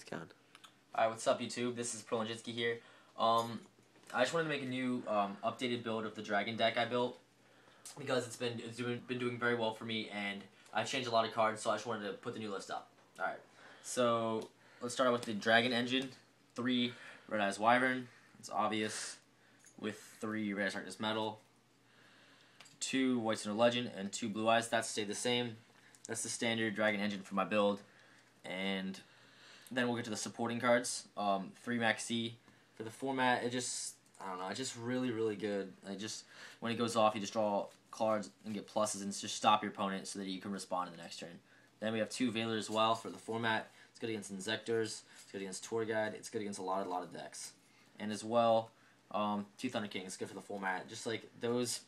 count. Alright, what's up YouTube? This is Prolinjitsky here. I just wanted to make a new updated build of the Dragon deck I built because it's been doing very well for me, and I changed a lot of cards, so I just wanted to put the new list up. Alright, so let's start out with the Dragon engine. 3 Red Eyes Wyvern, it's obvious, with 3 Red Eyes Darkness Metal, 2 White Snow Legend, and 2 Blue Eyes. That stayed the same. That's the standard Dragon engine for my build. And then we'll get to the supporting cards. 3 Maxi. For the format, I don't know, it's just really, really good. When it goes off, you just draw cards and get pluses and just stop your opponent so that you can respond in the next turn. Then we have 2 Veiler as well for the format. It's good against Inzektors, it's good against Tour Guide, it's good against a lot of decks. And as well, 2 Thunder Kings, good for the format. Just like those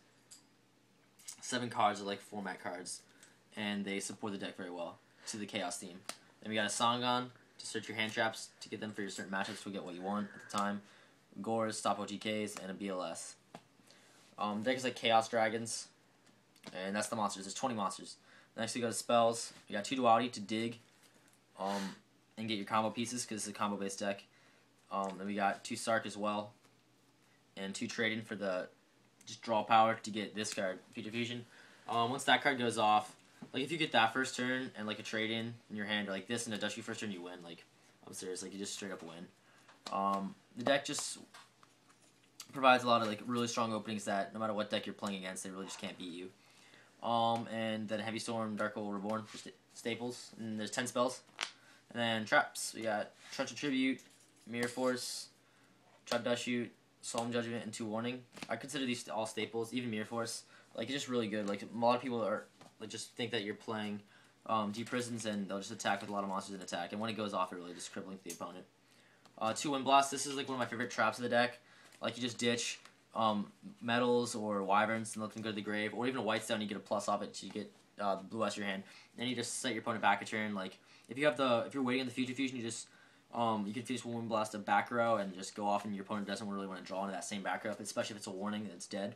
7 cards are like format cards, and they support the deck very well to the Chaos theme. Then we got a Sangan to search your hand traps to get them for your certain matchups to get what you want at the time. Gores, stop OTKs, and a BLS. The deck is like Chaos Dragons, and that's the monsters. There's 20 monsters. Next we go to spells. We got 2 Duality to dig, and get your combo pieces because it's a combo based deck. Then we got 2 Sark as well, and 2 Trading for the just draw power to get this card, Future Fusion. Once that card goes off, like if you get that first turn and like a trade in your hand or like this and a Dusty first turn, you win. Like I'm serious, like you just straight up win. The deck just provides a lot of like really strong openings that no matter what deck you're playing against, they really just can't beat you. And then Heavy Storm, Dark Hole Reborn for staples, and there's 10 spells. And then traps, we got Treacher Tribute, Mirror Force, Trap Dust Shoot, Solemn Judgment, and 2 Warning. I consider these all staples, even Mirror Force. Like it's just really good. Like a lot of people are like just think that you're playing Deep Prisons and they'll just attack with a lot of monsters in attack, and when it goes off, it really just crippling to the opponent. 2 Wind Blast. This is like one of my favorite traps of the deck. Like you just ditch metals or wyverns and let them go to the grave, or even a Whitestone, you get a plus off it, so you get the blue eyes your hand. Then you just set your opponent back a turn. Like if you're waiting on the Future Fusion, you just you can finish Wind Blast a back row and just go off, and your opponent doesn't really want to draw into that same back row, especially if it's a warning that it's dead.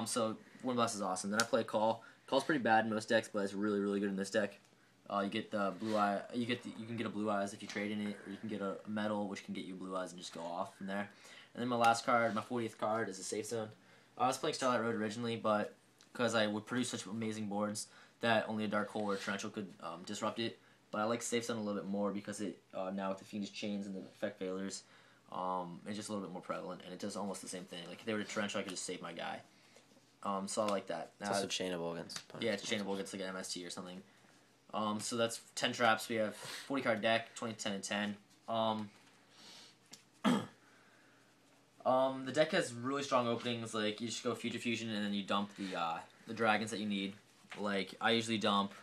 So Wind Blast is awesome. Then I play Call. Call's pretty bad in most decks, but it's really, really good in this deck. You get the blue eye. You can get a blue eyes if you trade in it, or you can get a metal, which can get you blue eyes and just go off from there. And then my last card, my 40th card, is a Safe Zone. I was playing Starlight Road originally, but because I would produce such amazing boards that only a Dark Hole or Torrential could disrupt it. But I like Safe Zone a little bit more because it now with the Fiendish Chains and the effect failures, it's just a little bit more prevalent, and it does almost the same thing. Like if they were to Torrential, I could just save my guy. So I like that. It's also chainable against opponents. Yeah, it's chainable against like an MST or something. So that's 10 traps. We have 40 card deck, 20, 10, and 10. The deck has really strong openings. Like you just go Future Fusion and then you dump the dragons that you need. Like I usually dump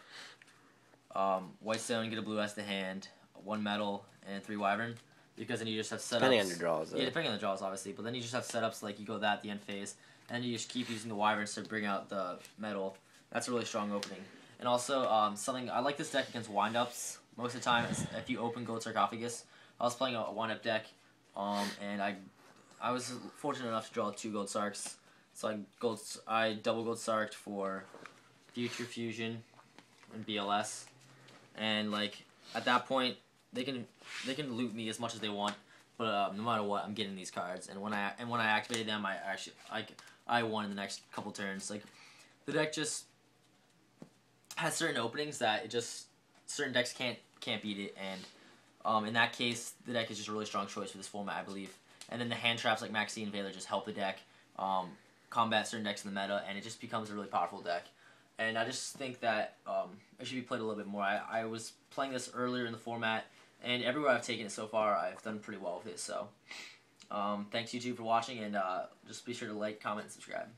Whitestone, get a blue eyes to hand, 1 metal, and 3 wyvern, because then you just have setups. Depending on your draws. Yeah, depending on the draws, obviously. But then you just have setups like you go that at the end phase, and you just keep using the wyverns to bring out the metal. That's a really strong opening. And also, something I like this deck against windups. Most of the time, if you open Gold Sarcophagus, I was playing a windup deck, and I was fortunate enough to draw 2 Gold Sarks. So I double Gold Sarked for Future Fusion and BLS, and like at that point, they can loot me as much as they want, but no matter what, I'm getting these cards. And when I activated them, I won in the next couple turns. Like the deck just has certain openings that certain decks can't beat it, and in that case, the deck is just a really strong choice for this format, I believe. And then the hand traps like Maxi and Veiler just help the deck combat certain decks in the meta, and it just becomes a really powerful deck. And I just think that it should be played a little bit more. I was playing this earlier in the format, and everywhere I've taken it so far, I've done pretty well with it. So thanks YouTube for watching, and just be sure to like, comment, and subscribe.